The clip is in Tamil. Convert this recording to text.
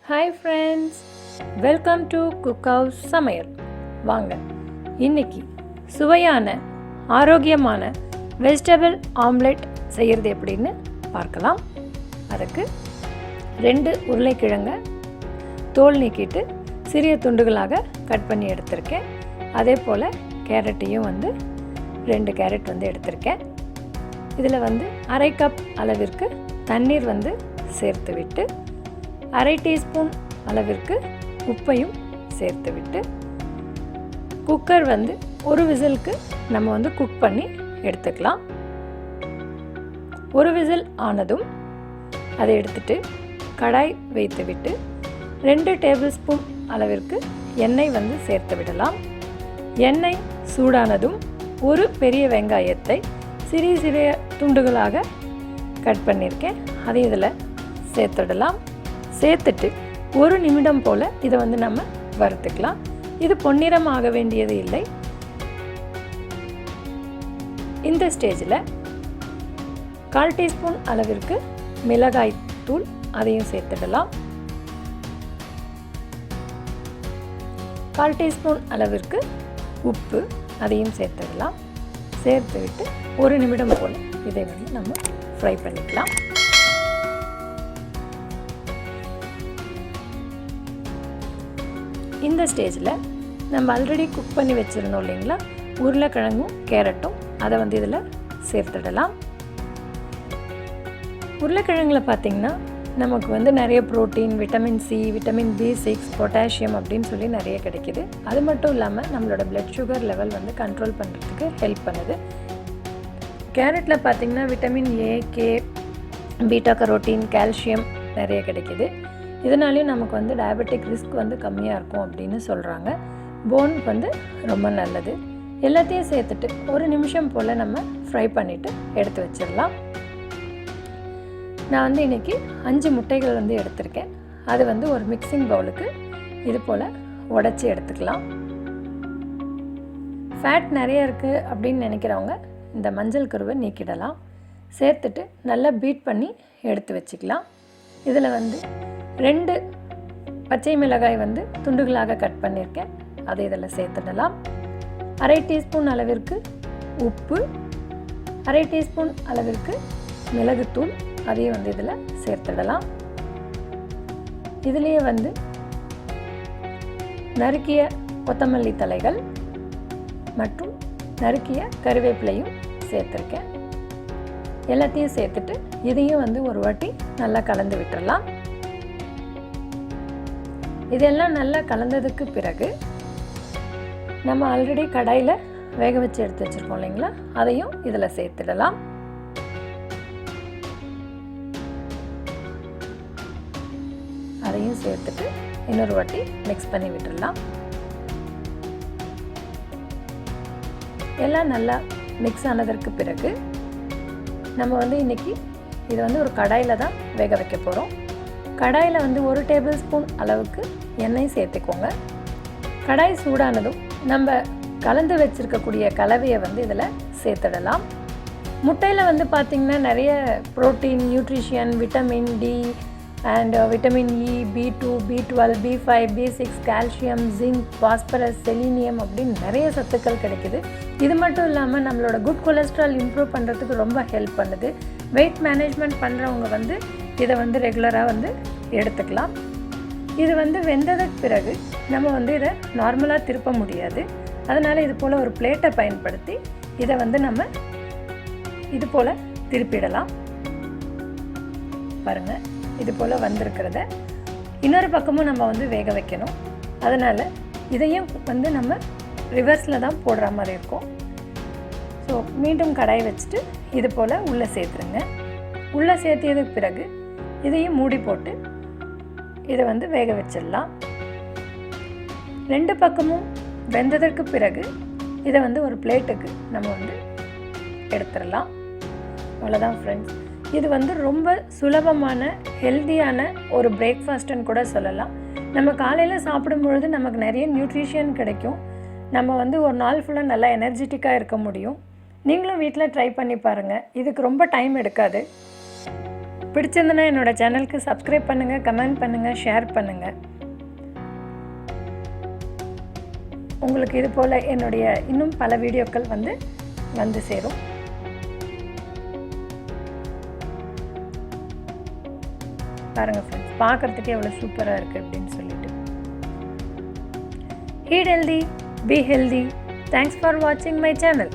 ஹாய் ஃப்ரெண்ட்ஸ், வெல்கம் டு குக்ஹவுஸ் சமையல். வாங்க இன்னைக்கு சுவையான ஆரோக்கியமான வெஜிடபிள் ஆம்லெட் செய்கிறது எப்படின்னு பார்க்கலாம். அதுக்கு 2 உருளைக்கிழங்க தோல் நீக்கிட்டு சிறிய துண்டுகளாக கட் பண்ணி எடுத்திருக்கேன். அதே போல் கேரட்டையும் 2 கேரட் எடுத்திருக்கேன். இதில் 1/2 கப் அளவிற்கு தண்ணீர் சேர்த்து விட்டு 1/2 டீஸ்பூன் அளவிற்கு உப்பையும் சேர்த்து விட்டு குக்கர் ஒரு விசிலுக்கு நம்ம குக் பண்ணி எடுத்துக்கலாம். ஒரு விசில் ஆனதும் அதை எடுத்துட்டு கடாய் வைத்து விட்டு 2 டேபிள் ஸ்பூன் அளவிற்கு எண்ணெய் சேர்த்து விடலாம். எண்ணெய் சூடானதும் ஒரு பெரிய வெங்காயத்தை சிறிய சிறிய துண்டுகளாக கட் பண்ணியிருக்கேன். அதை இதில் சேர்த்துடலாம். சேர்த்துட்டு 1 நிமிடம் போல் இதை நம்ம வறுத்துக்கலாம். இது பொன்னிறம் ஆக வேண்டியது இல்லை. இந்த ஸ்டேஜில் 1/4 டீஸ்பூன் அளவிற்கு மிளகாய் தூள் அதையும் சேர்த்துடலாம். 1/4 டீஸ்பூன் அளவிற்கு உப்பு அதையும் சேர்த்துடலாம். சேர்த்து விட்டு 1 நிமிடம் போல் இதை நம்ம ஃப்ரை பண்ணிக்கலாம். இந்த ஸ்டேஜில் நம்ம ஆல்ரெடி குக் பண்ணி வச்சுருந்தோம் இல்லைங்களா, உருளைக்கிழங்கும் கேரட்டும் அதை இதில் சேர்த்துடலாம். உருளைக்கிழங்கில் பார்த்திங்கன்னா நமக்கு நிறைய protein, vitamin C, vitamin B6, potassium அப்படின்னு சொல்லி நிறைய கிடைக்கிது. அது மட்டும் இல்லாமல் நம்மளோட பிளட் சுகர் லெவல் கண்ட்ரோல் பண்ணுறதுக்கு ஹெல்ப் பண்ணுது. கேரட்டில் பார்த்திங்கன்னா vitamin A, K, beta-carotene, calcium நிறைய கிடைக்கிது. இதனாலேயும் நமக்கு டயபெட்டிக் ரிஸ்க் கம்மியாக இருக்கும் அப்படின்னு சொல்கிறாங்க. போன் ரொம்ப நல்லது. எல்லாத்தையும் சேர்த்துட்டு 1 நிமிஷம் போல் நம்ம ஃப்ரை பண்ணிவிட்டு எடுத்து வச்சிடலாம். நான் இன்றைக்கி 5 முட்டைகள் எடுத்திருக்கேன். அது ஒரு மிக்சிங் பவுலுக்கு இது போல் உடச்சி எடுத்துக்கலாம். ஃபேட் நிறைய இருக்குது அப்படின்னு நினைக்கிறவங்க இந்த மஞ்சள் கருவை நீக்கிடலாம். சேர்த்துட்டு நல்லா பீட் பண்ணி எடுத்து வச்சுக்கலாம். இதில் 2 பச்சை மிளகாய் துண்டுகளாக கட் பண்ணியிருக்கேன். அதை இதில் சேர்த்துடலாம். 1/2 டீஸ்பூன் அளவிற்கு உப்பு, 1/2 டீஸ்பூன் அளவிற்கு மிளகுத்தூள் அதையும் இதில் சேர்த்துடலாம். இதுலேயே நறுக்கிய கொத்தமல்லி தலைகள் மற்றும் நறுக்கிய கருவேப்பிலையும் சேர்த்துருக்கேன். எல்லாத்தையும் சேர்த்துட்டு இதையும் ஒரு வாட்டி நல்லா கலந்து விட்டுடலாம். இதெல்லாம் நல்லா கலந்ததுக்கு பிறகு நம்ம ஆல்ரெடி கடாயில் வேக வச்சு எடுத்து வச்சுருக்கோம் இல்லைங்களா, அதையும் இதில் சேர்த்துடலாம். அதையும் சேர்த்துட்டு இன்னொரு வாட்டி மிக்ஸ் பண்ணி விட்டுடலாம். எல்லாம் நல்லா மிக்ஸ் ஆனதற்கு பிறகு நம்ம இன்றைக்கி இது ஒரு கடாயில் தான் வேக வைக்க போகிறோம். கடாயில் 1 டேபிள் ஸ்பூன் அளவுக்கு எண்ணெய் சேர்த்துக்கோங்க. கடாய் சூடானதும் நம்ம கலந்து வச்சுருக்கக்கூடிய கலவையை இதில் சேர்த்துடலாம். முட்டையில் பார்த்திங்கன்னா நிறைய protein, nutrition, vitamin D and vitamin E, B2, B12, B5, B6, calcium, zinc, phosphorus, selenium அப்படின்னு நிறைய சத்துக்கள் கிடைக்குது. இது மட்டும் இல்லாமல் நம்மளோட குட் கொலஸ்ட்ரால் இம்ப்ரூவ் பண்ணுறதுக்கு ரொம்ப ஹெல்ப் பண்ணுது. வெயிட் மேனேஜ்மெண்ட் பண்ணுறவங்க இதை ரெகுலராக எடுத்துக்கலாம். இது வெந்ததுக்கு பிறகு நம்ம இதை நார்மலாக திருப்ப முடியாது. அதனால் இது போல் ஒரு பிளேட்டை பயன்படுத்தி இதை நம்ம இது போல் திருப்பிடலாம். பாருங்கள், இது போல் வந்திருக்கிறத இன்னொரு பக்கமும் நம்ம வேக வைக்கணும். அதனால் இதையும் நம்ம ரிவர்ஸில் தான் போடுற மாதிரி இருக்கும். ஸோ மீண்டும் கடாய் வச்சுட்டு இது போல் உள்ளே சேர்த்துருங்க. உள்ளே சேர்த்தியதுக்கு பிறகு இதையும் மூடி போட்டு இதை வேக வச்சிடலாம். 2 பக்கமும் வெந்ததற்கு பிறகு இதை ஒரு பிளேட்டுக்கு நம்ம எடுத்துடலாம். அவ்வளோதான் ஃப்ரெண்ட்ஸ். இது ரொம்ப சுலபமான ஹெல்த்தியான ஒரு பிரேக்ஃபாஸ்ட்டுன்னு கூட சொல்லலாம். நம்ம காலையில் சாப்பிடும் பொழுது நமக்கு நிறைய நியூட்ரிஷன் கிடைக்கும். நம்ம ஒரு நாள் ஃபுல்லாக நல்லா எனர்ஜெட்டிக்காக இருக்க முடியும். நீங்களும் வீட்டில் ட்ரை பண்ணி பாருங்கள். இதுக்கு ரொம்ப டைம் எடுக்காது. பிடிச்சிருந்தனா என்னோட சேனலுக்கு சப்ஸ்கிரைப் பண்ணுங்கள், கமெண்ட் பண்ணுங்கள், ஷேர் பண்ணுங்கள். உங்களுக்கு இது போல் என்னுடைய இன்னும் பல வீடியோக்கள் வந்து சேரும். பாருங்கள் ஃப்ரெண்ட்ஸ், பார்க்குறதுக்கே எவ்வளோ சூப்பராக இருக்குது அப்படின்னு சொல்லிட்டு. Eat healthy, be healthy. Thanks for watching my channel.